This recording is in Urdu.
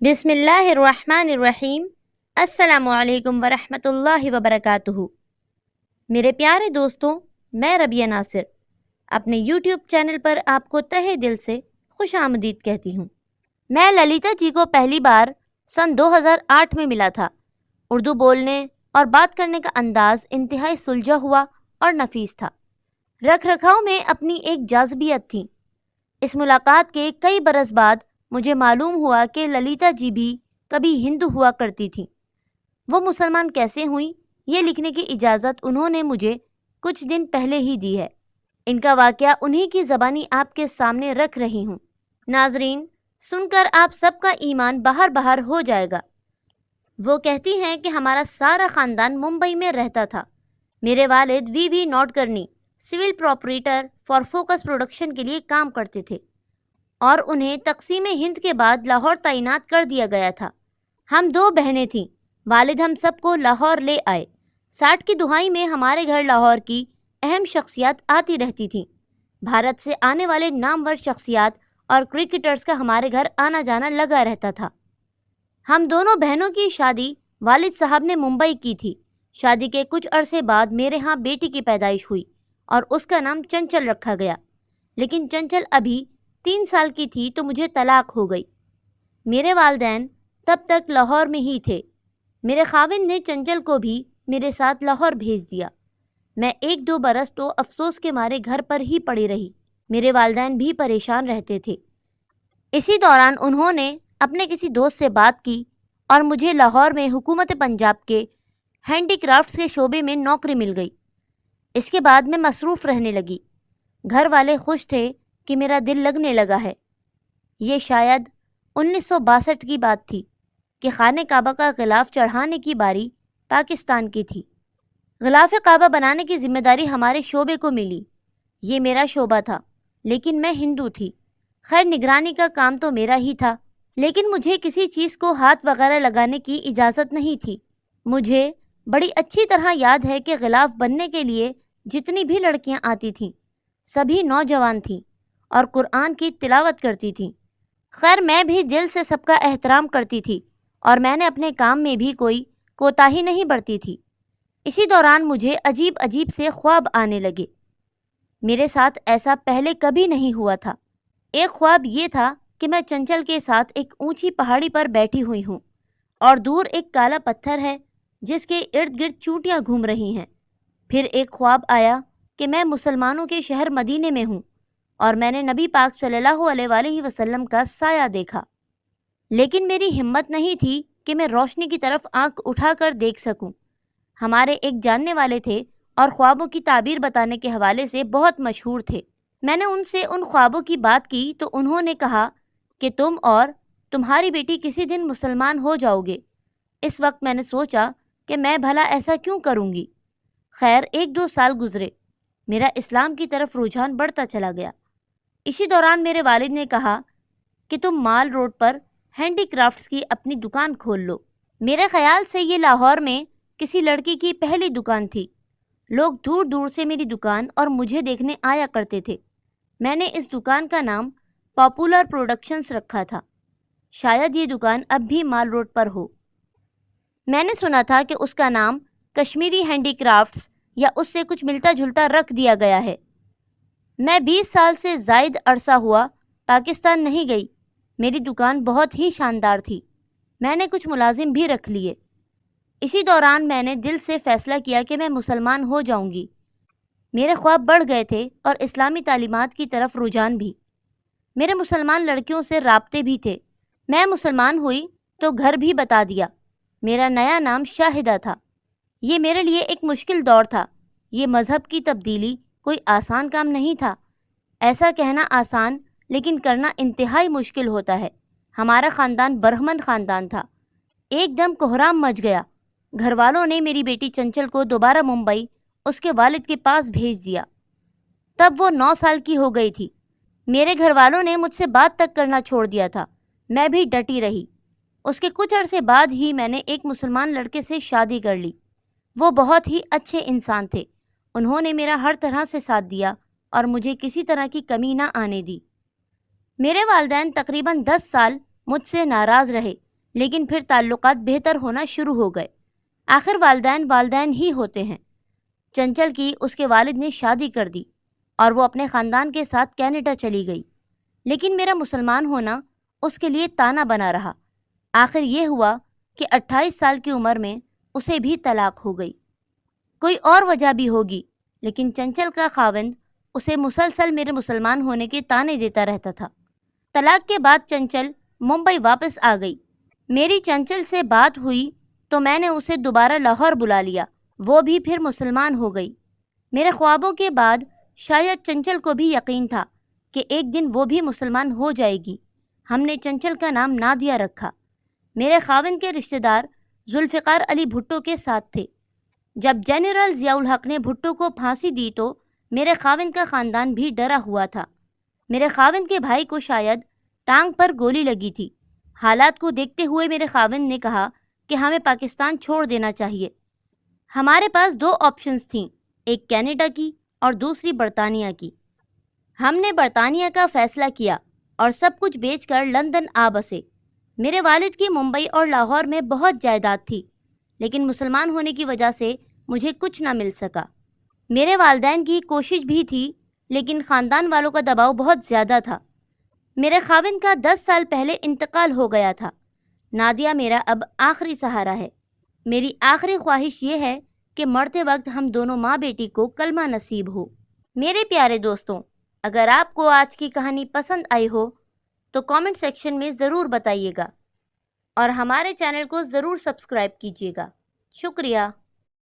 بسم اللہ الرحمن الرحیم۔ السلام علیکم ورحمۃ اللہ وبرکاتہ۔ میرے پیارے دوستوں، میں ربیہ ناصر اپنے یوٹیوب چینل پر آپ کو تہہ دل سے خوش آمدید کہتی ہوں۔ میں للیتا جی کو پہلی بار سن 2008 میں ملا تھا۔ اردو بولنے اور بات کرنے کا انداز انتہائی سلجھا ہوا اور نفیس تھا۔ رکھ رکھاؤ میں اپنی ایک جاذبیت تھی۔ اس ملاقات کے کئی برس بعد مجھے معلوم ہوا کہ للیتا جی بھی کبھی ہندو ہوا کرتی تھیں۔ وہ مسلمان کیسے ہوئیں، یہ لکھنے کی اجازت انہوں نے مجھے کچھ دن پہلے ہی دی ہے۔ ان کا واقعہ انہی کی زبانی آپ کے سامنے رکھ رہی ہوں۔ ناظرین، سن کر آپ سب کا ایمان باہر باہر ہو جائے گا۔ وہ کہتی ہیں کہ ہمارا سارا خاندان ممبئی میں رہتا تھا۔ میرے والد وی نوٹکرنی سول پراپریٹر فار فوکس پروڈکشن کے لیے کام کرتے تھے اور انہیں تقسیم ہند کے بعد لاہور تعینات کر دیا گیا تھا۔ ہم 2 بہنیں تھیں۔ والد ہم سب کو لاہور لے آئے۔ 60 کی دہائی میں ہمارے گھر لاہور کی اہم شخصیات آتی رہتی تھیں۔ بھارت سے آنے والے نامور شخصیات اور کرکٹرز کا ہمارے گھر آنا جانا لگا رہتا تھا۔ ہم دونوں بہنوں کی شادی والد صاحب نے ممبئی کی تھی۔ شادی کے کچھ عرصے بعد میرے ہاں بیٹی کی پیدائش ہوئی اور اس کا نام چنچل رکھا گیا، لیکن چنچل ابھی 3 سال کی تھی تو مجھے طلاق ہو گئی۔ میرے والدین تب تک لاہور میں ہی تھے۔ میرے خاوند نے چنچل کو بھی میرے ساتھ لاہور بھیج دیا۔ میں 1-2 برس تو افسوس کے مارے گھر پر ہی پڑی رہی۔ میرے والدین بھی پریشان رہتے تھے۔ اسی دوران انہوں نے اپنے کسی دوست سے بات کی اور مجھے لاہور میں حکومت پنجاب کے ہینڈی کرافٹس کے شعبے میں نوکری مل گئی۔ اس کے بعد میں مصروف رہنے لگی۔ گھر والے خوش تھے کہ میرا دل لگنے لگا ہے۔ یہ شاید 1962 کی بات تھی کہ خانہ کعبہ کا غلاف چڑھانے کی باری پاکستان کی تھی۔ غلاف کعبہ بنانے کی ذمہ داری ہمارے شعبے کو ملی۔ یہ میرا شعبہ تھا، لیکن میں ہندو تھی۔ خیر، نگرانی کا کام تو میرا ہی تھا، لیکن مجھے کسی چیز کو ہاتھ وغیرہ لگانے کی اجازت نہیں تھی۔ مجھے بڑی اچھی طرح یاد ہے کہ غلاف بننے کے لیے جتنی بھی لڑکیاں آتی تھیں سبھی نوجوان تھیں اور قرآن کی تلاوت کرتی تھیں۔ خیر، میں بھی دل سے سب کا احترام کرتی تھی اور میں نے اپنے کام میں بھی کوئی کوتاہی نہیں برتی تھی۔ اسی دوران مجھے عجیب عجیب سے خواب آنے لگے۔ میرے ساتھ ایسا پہلے کبھی نہیں ہوا تھا۔ ایک خواب یہ تھا کہ میں چنچل کے ساتھ ایک اونچی پہاڑی پر بیٹھی ہوئی ہوں اور دور ایک کالا پتھر ہے جس کے ارد گرد چونٹیاں گھوم رہی ہیں۔ پھر ایک خواب آیا کہ میں مسلمانوں کے شہر مدینے میں ہوں اور میں نے نبی پاک صلی اللہ علیہ وآلہ وسلم کا سایہ دیکھا، لیکن میری ہمت نہیں تھی کہ میں روشنی کی طرف آنکھ اٹھا کر دیکھ سکوں۔ ہمارے ایک جاننے والے تھے اور خوابوں کی تعبیر بتانے کے حوالے سے بہت مشہور تھے۔ میں نے ان سے ان خوابوں کی بات کی تو انہوں نے کہا کہ تم اور تمہاری بیٹی کسی دن مسلمان ہو جاؤ گے۔ اس وقت میں نے سوچا کہ میں بھلا ایسا کیوں کروں گی۔ خیر، 1-2 سال گزرے۔ میرا اسلام کی طرف رجحان بڑھتا چلا گیا۔ اسی دوران میرے والد نے کہا کہ تم مال روڈ پر ہینڈی کرافٹس کی اپنی دکان کھول لو۔ میرے خیال سے یہ لاہور میں کسی لڑکی کی پہلی دکان تھی۔ لوگ دور دور سے میری دکان اور مجھے دیکھنے آیا کرتے تھے۔ میں نے اس دکان کا نام پاپولر پروڈکشنز رکھا تھا۔ شاید یہ دکان اب بھی مال روڈ پر ہو۔ میں نے سنا تھا کہ اس کا نام کشمیری ہینڈی کرافٹس یا اس سے کچھ ملتا جلتا رکھ دیا گیا ہے۔ میں 20 سال سے زائد عرصہ ہوا پاکستان نہیں گئی۔ میری دکان بہت ہی شاندار تھی۔ میں نے کچھ ملازم بھی رکھ لیے۔ اسی دوران میں نے دل سے فیصلہ کیا کہ میں مسلمان ہو جاؤں گی۔ میرے خواب بڑھ گئے تھے اور اسلامی تعلیمات کی طرف رجحان بھی۔ میرے مسلمان لڑکیوں سے رابطے بھی تھے۔ میں مسلمان ہوئی تو گھر بھی بتا دیا۔ میرا نیا نام شاہدہ تھا۔ یہ میرے لیے ایک مشکل دور تھا۔ یہ مذہب کی تبدیلی کوئی آسان کام نہیں تھا۔ ایسا کہنا آسان لیکن کرنا انتہائی مشکل ہوتا ہے۔ ہمارا خاندان برہمن خاندان تھا۔ ایک دم کوہرام مچ گیا۔ گھر والوں نے میری بیٹی چنچل کو دوبارہ ممبئی اس کے والد کے پاس بھیج دیا۔ تب وہ 9 سال کی ہو گئی تھی۔ میرے گھر والوں نے مجھ سے بات تک کرنا چھوڑ دیا تھا۔ میں بھی ڈٹی رہی۔ اس کے کچھ عرصے بعد ہی میں نے ایک مسلمان لڑکے سے شادی کر لی۔ وہ بہت ہی اچھے انسان تھے۔ انہوں نے میرا ہر طرح سے ساتھ دیا اور مجھے کسی طرح کی کمی نہ آنے دی۔ میرے والدین تقریباً 10 سال مجھ سے ناراض رہے لیکن پھر تعلقات بہتر ہونا شروع ہو گئے۔ آخر والدین والدین ہی ہوتے ہیں۔ چنچل کی اس کے والد نے شادی کر دی اور وہ اپنے خاندان کے ساتھ کینیڈا چلی گئی، لیکن میرا مسلمان ہونا اس کے لیے تانا بنا رہا۔ آخر یہ ہوا کہ 28 سال کی عمر میں اسے بھی طلاق ہو گئی۔ کوئی اور وجہ بھی ہوگی، لیکن چنچل کا خاوند اسے مسلسل میرے مسلمان ہونے کے تانے دیتا رہتا تھا۔ طلاق کے بعد چنچل ممبئی واپس آ گئی۔ میری چنچل سے بات ہوئی تو میں نے اسے دوبارہ لاہور بلا لیا، وہ بھی پھر مسلمان ہو گئی۔ میرے خوابوں کے بعد شاید چنچل کو بھی یقین تھا کہ ایک دن وہ بھی مسلمان ہو جائے گی۔ ہم نے چنچل کا نام نادیہ رکھا۔ میرے خاوند کے رشتہ دار ذوالفقار علی بھٹو کے ساتھ تھے۔ جب جنرل ضیاء الحق نے بھٹو کو پھانسی دی تو میرے خاوند کا خاندان بھی ڈرا ہوا تھا۔ میرے خاوند کے بھائی کو شاید ٹانگ پر گولی لگی تھی۔ حالات کو دیکھتے ہوئے میرے خاوند نے کہا کہ ہمیں پاکستان چھوڑ دینا چاہیے۔ ہمارے پاس 2 آپشنز تھیں، ایک کینیڈا کی اور دوسری برطانیہ کی۔ ہم نے برطانیہ کا فیصلہ کیا اور سب کچھ بیچ کر لندن آ بسے۔ میرے والد کی ممبئی اور لاہور میں بہت جائیداد تھی، لیکن مسلمان ہونے کی وجہ سے مجھے کچھ نہ مل سکا۔ میرے والدین کی کوشش بھی تھی، لیکن خاندان والوں کا دباؤ بہت زیادہ تھا۔ میرے خاوند کا 10 سال پہلے انتقال ہو گیا تھا۔ نادیہ میرا اب آخری سہارا ہے۔ میری آخری خواہش یہ ہے کہ مرتے وقت ہم دونوں ماں بیٹی کو کلمہ نصیب ہو۔ میرے پیارے دوستوں، اگر آپ کو آج کی کہانی پسند آئی ہو تو کامنٹ سیکشن میں ضرور بتائیے گا اور ہمارے چینل کو ضرور سبسکرائب کیجیے گا۔ شکریہ۔